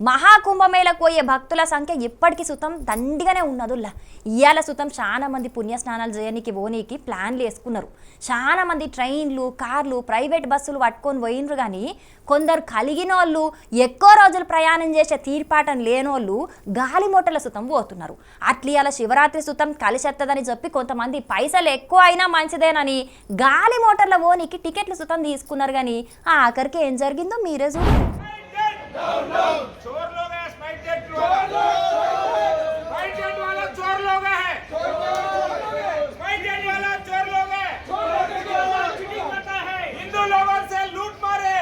మహాకుంభమేళకు పోయే భక్తుల సంఖ్య ఇప్పటికీ సుతం దండిగానే ఉన్నదుల్లా. ఇవాళ సుతం చాలా మంది పుణ్యస్నానాలు చేయడానికి పోనీకి ప్లాన్లు వేసుకున్నారు. చాలా మంది ట్రైన్లు, కార్లు, ప్రైవేట్ బస్సులు పట్టుకొని పోయినరు. కానీ కొందరు కలిగిన వాళ్ళు, ఎక్కువ రోజులు ప్రయాణం చేసే తీర్పాటం లేనోళ్ళు గాలి మోటార్ల సుతం పోతున్నారు. అట్లా ఇవాళ శివరాత్రి సుతం కలిసెత్తదని చెప్పి కొంతమంది పైసలు ఎక్కువ అయినా మంచిదేనని గాలి మోటార్ల పోనీకి టికెట్లు సుతం తీసుకున్నారు. కానీ ఆఖరికి ఏం జరిగిందో మీరే చూడండి. चोर लोग हैं, स्पाइस जेट वाला चोर लोग है, स्पाइस जेट वाला चोर लोग है, चीटिंग करता है, हिंदू लोगों से लूट मारे,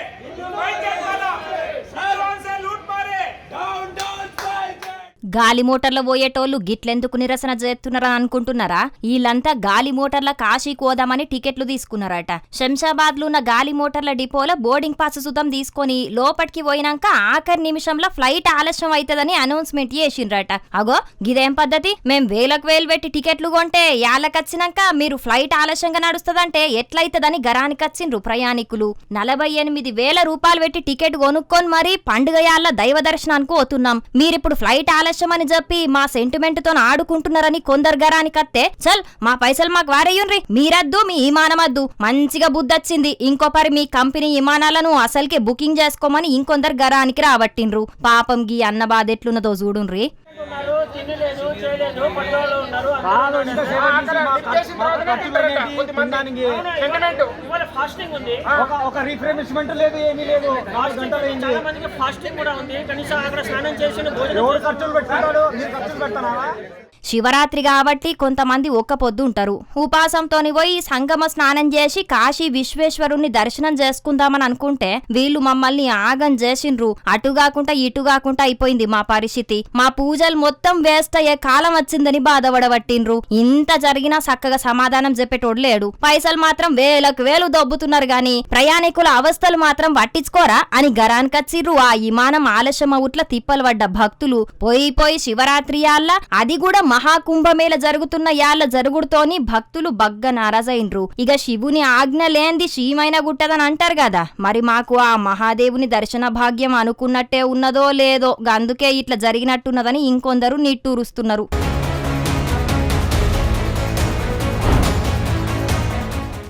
स्पाइस जेट वाला मुसलमान से लूट मारे, डाउन डाउन स्पाइस जेट। గాలి మోటార్ల పోయేటోళ్ళు గిట్లెందుకు నిరసన చేస్తున్నారని అనుకుంటున్నారా? వీళ్ళంతా గాలి మోటార్ల కాశీ కోదామని టికెట్లు తీసుకున్నారట. శంషాబాద్ లో ఉన్న గాలి మోటార్ల డిపోలో బోర్డింగ్ పాస్ సుతం తీసుకొని లోపటికి పోయినాక ఆఖరి నిమిషంలో ఫ్లైట్ ఆలస్యం అవుతుందని అనౌన్స్మెంట్ చేసిండ్రట. అగో గిదేం పద్ధతి? మేం వేలకు వేలు పెట్టి టికెట్లు కొంటే యాళ్ళకొచ్చినాక మీరు ఫ్లైట్ ఆలస్యంగా నడుస్తుందంటే ఎట్లయితదని గరానికొచ్చిండ్రు ప్రయాణికులు. 48,000 రూపాయలు పెట్టి టికెట్ కొనుక్కొని మరి పండుగ యాళ్ళ దైవ దర్శనానికి పోతున్నాం, మీరిప్పుడు ఫ్లైట్ ఆలస్యం అని చెప్పి మా సెంటిమెంట్ తో ఆడుకుంటున్నారని కొందరు గరానికత్తే చల్ మా పైసలు మాకు వారేయుండ్రి, మీరద్దు మీ విమానమద్దు. మంచిగా బుద్ధొచ్చింది. ఇంకోపరి మీ కంపెనీ విమానాలను అసలుకే బుకింగ్ చేసుకోమని ఇంకొందరు గరానికి రాబట్టిండ్రు. పాపం గీ అన్న బాధ ఎట్లున్నదో చూడుండ్రి. ఒక రిఫ్రెష్మెంట్ లేదు, ఏమీ లేదు. 4 గంటలు అయింది. ఫాస్టింగ్ కూడా ఉంది. కనీసం అక్కడ స్నానం చేసి ఎవరు ఖర్చులు పెట్టుకున్నాడు? మీరు ఖర్చులు పెడతారా? శివరాత్రి కాబట్టి కొంతమంది ఒక్క పొద్దు ఉంటారు. ఉపాసంతోని పోయి సంగమ స్నానం చేసి కాశీ విశ్వేశ్వరుణ్ణి దర్శనం చేసుకుందామని అనుకుంటే వీళ్ళు మమ్మల్ని ఆగం చేసిండ్రు. అటుగాకుండా ఇటుగాకుండా అయిపోయింది మా పరిస్థితి. మా పూజలు మొత్తం వేస్ట్ అయ్యే కాలం వచ్చిందని బాధపడబట్టిండ్రు. ఇంత జరిగినా చక్కగా సమాధానం చెప్పేటోడు లేడు. పైసలు మాత్రం వేలకు వేలు దొబ్బుతున్నారు. గాని ప్రయాణికుల అవస్థలు మాత్రం పట్టించుకోరా అని గరానికచ్చిర్రు. ఆ విమానం ఆలస్యం అవుట్ల తిప్పలు పడ్డ భక్తులు పోయి శివరాత్రి యాళ్ళ, అది కూడా మహాకుంభమేళ జరుగుతున్న యాళ్ళ జరుగుడుతోని భక్తులు బగ్గ నారాజైండ్రు. ఇక శివుని ఆజ్ఞ లేంది శ్రీమైన గుట్టదని అంటారు కదా, మరి మాకు ఆ మహాదేవుని దర్శన భాగ్యం అనుకున్నట్టే ఉన్నదో లేదో, అందుకే ఇట్లా జరిగినట్టున్నదని ఇంకొందరు నిట్టూరుస్తున్నారు.